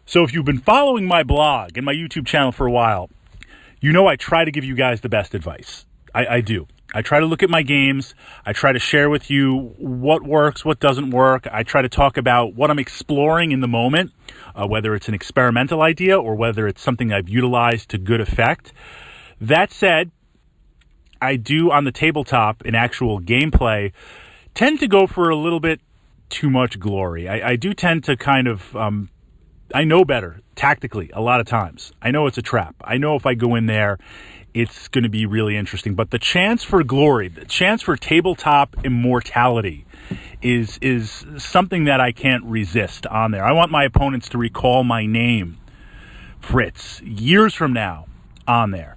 So if you've been following my blog and my YouTube channel for a while, you know I try to give you guys the best advice. I do. I try to look at my games. I try to share with you what works, what doesn't work. I try to talk about what I'm exploring in the moment, whether it's an experimental idea or whether it's something I've utilized to good effect. That said, I do on the tabletop in actual gameplay tend to go for a little bit too much glory. I do tend to kind of... I know better tactically a lot of times. I know it's a trap. I know if I go in there, it's going to be really interesting. But the chance for glory, the chance for tabletop immortality is something that I can't resist on there. I want my opponents to recall my name, Fritz, years from now on there.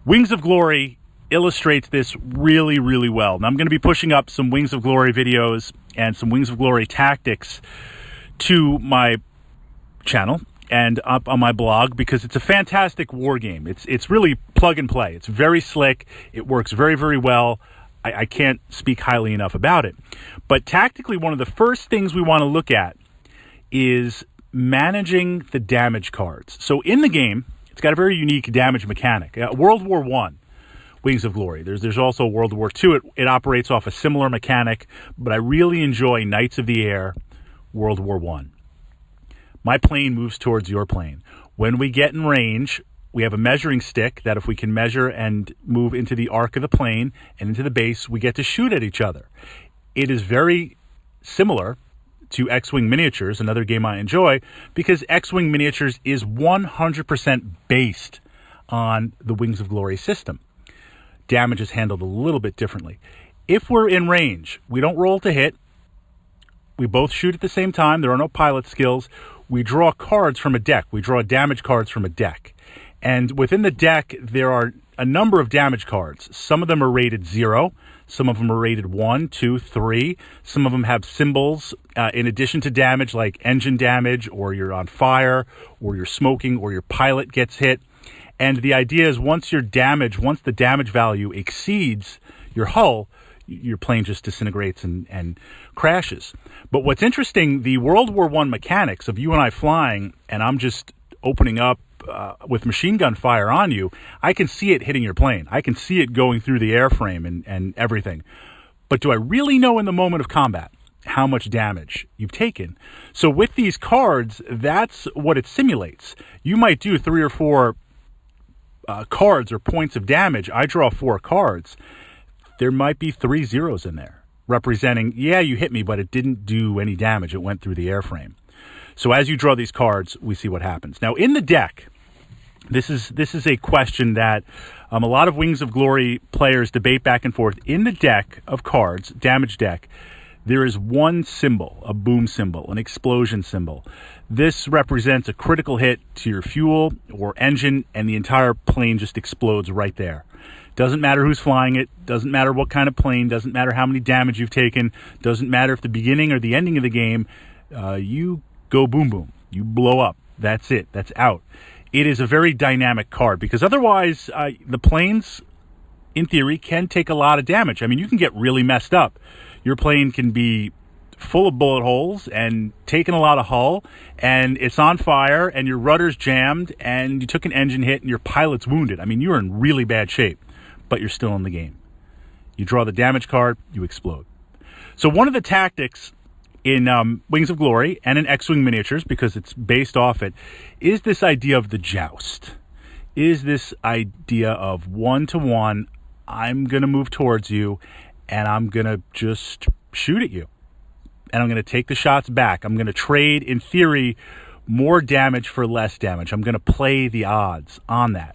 Wings of Glory illustrates this really, really well. And I'm going to be pushing up some Wings of Glory videos and some Wings of Glory tactics to my channel and up on my blog because it's a fantastic war game. It's really plug and play. It's very slick. It works very, very well. I can't speak highly enough about it. But tactically, one of the first things we want to look at is managing the damage cards. So in the game, it's got a very unique damage mechanic. World War I, Wings of Glory. There's also World War II. It operates off a similar mechanic, but I really enjoy Knights of the Air, World War I. My plane moves towards your plane. When we get in range, we have a measuring stick that if we can measure and move into the arc of the plane and into the base, we get to shoot at each other. It is very similar to X-Wing Miniatures, another game I enjoy, because X-Wing Miniatures is 100% based on the Wings of Glory system. Damage is handled a little bit differently. If we're in range, we don't roll to hit. We both shoot at the same time. There are no pilot skills. We draw cards from a deck. We draw damage cards from a deck. And within the deck, there are a number of damage cards. Some of them are rated 0. Some of them are rated 1, 2, 3. Some of them have symbols in addition to damage, like engine damage, or you're on fire, or you're smoking, or your pilot gets hit. And the idea is once the damage value exceeds your hull, your plane just disintegrates and crashes. But what's interesting, the World War I mechanics of you and I flying, and I'm just opening up with machine gun fire on you, I can see it hitting your plane. I can see it going through the airframe and everything. But do I really know in the moment of combat how much damage you've taken? So with these cards, that's what it simulates. You might do 3 or 4 cards or points of damage. I draw 4 cards. There might be 3 zeros in there, representing, yeah, you hit me, but it didn't do any damage. It went through the airframe. So as you draw these cards, we see what happens. Now, in the deck, this is a question that a lot of Wings of Glory players debate back and forth. In the deck of cards, damage deck, there is one symbol, a boom symbol, an explosion symbol. This represents a critical hit to your fuel or engine, and the entire plane just explodes right there. Doesn't matter who's flying it, doesn't matter what kind of plane, doesn't matter how many damage you've taken, doesn't matter if the beginning or the ending of the game, you go boom boom, you blow up. That's it, that's out. It is a very dynamic card because otherwise the planes, in theory, can take a lot of damage. I mean, you can get really messed up. Your plane can be full of bullet holes and taking a lot of hull, and it's on fire, and your rudder's jammed, and you took an engine hit, and your pilot's wounded. I mean, you're in really bad shape, but you're still in the game. You draw the damage card, you explode. So one of the tactics in Wings of Glory and in X-Wing Miniatures, because it's based off it, is this idea of the joust. Is this idea of 1-to-1, I'm going to move towards you, and I'm going to just shoot at you. And I'm going to take the shots back. I'm going to trade, in theory, more damage for less damage. I'm going to play the odds on that.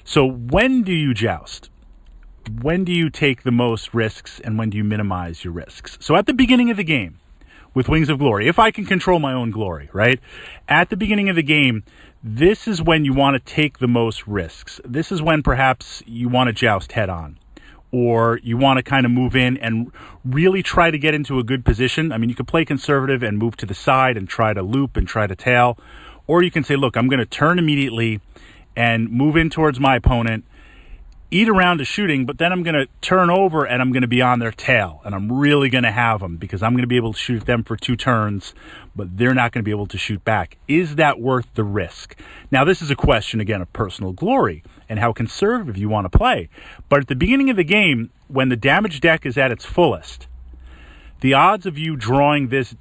So when do you joust? When do you take the most risks and when do you minimize your risks? So at the beginning of the game, with Wings of Glory, if I can control my own glory, right? At the beginning of the game, this is when you want to take the most risks. This is when perhaps you want to joust head on, or you want to kind of move in and really try to get into a good position. I mean, you could play conservative and move to the side and try to loop and try to tail, or you can say, look, I'm going to turn immediately and move in towards my opponent. eat a round of shooting, but then I'm going to turn over and I'm going to be on their tail, and I'm really going to have them because I'm going to be able to shoot them for 2 turns, but they're not going to be able to shoot back. Is that worth the risk? Now, this is a question, again, of personal glory and how conservative you want to play. But at the beginning of the game, when the damage deck is at its fullest, the odds of you drawing this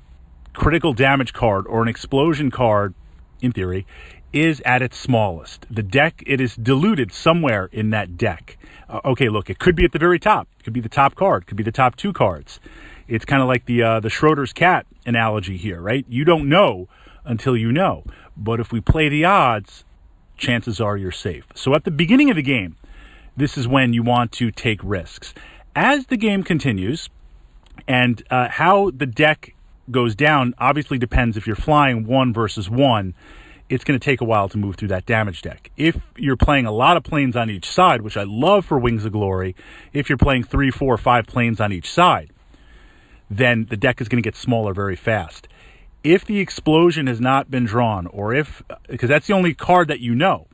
critical damage card or an explosion card, in theory, is at its smallest. The deck, it is diluted somewhere in that deck. Okay, look, it could be at the very top. It could be the top card. It could be the top 2 cards. It's kind of like the Schroeder's cat analogy here, right? You don't know until you know. But if we play the odds, chances are you're safe. So at the beginning of the game, this is when you want to take risks. As the game continues, and how the deck goes down obviously depends. If you're flying 1 versus 1, it's going to take a while to move through that damage deck. If you're playing a lot of planes on each side, which I love for Wings of Glory, if you're playing 3, 4, 5 planes on each side, then the deck is going to get smaller very fast. If the explosion has not been drawn, or because that's the only card that you know.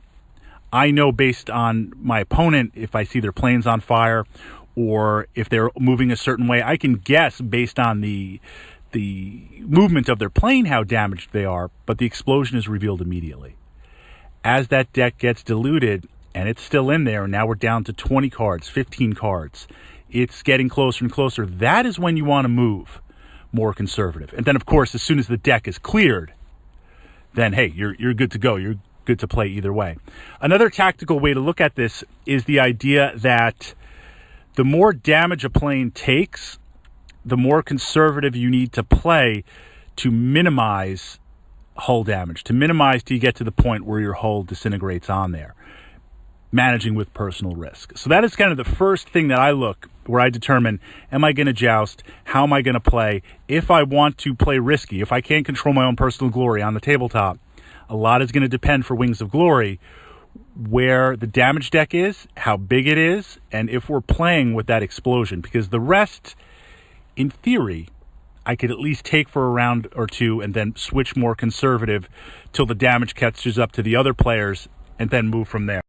I know based on my opponent, if I see their planes on fire, or if they're moving a certain way, I can guess based on the movement of their plane how damaged they are, but the explosion is revealed immediately. As that deck gets diluted, and it's still in there, and now we're down to 20 cards, 15 cards, it's getting closer and closer. That is when you want to move more conservative. And then, of course, as soon as the deck is cleared, then, hey, you're good to go. You're good to play either way. Another tactical way to look at this is the idea that the more damage a plane takes, the more conservative you need to play to minimize hull damage, to minimize till you get to the point where your hull disintegrates on there, managing with personal risk. So that is kind of the first thing that I look, where I determine, am I going to joust? How am I going to play? If I want to play risky, if I can't control my own personal glory on the tabletop, a lot is going to depend for Wings of Glory where the damage deck is, how big it is, and if we're playing with that explosion. Because the rest, in theory, I could at least take for a round or 2 and then switch more conservative till the damage catches up to the other players and then move from there.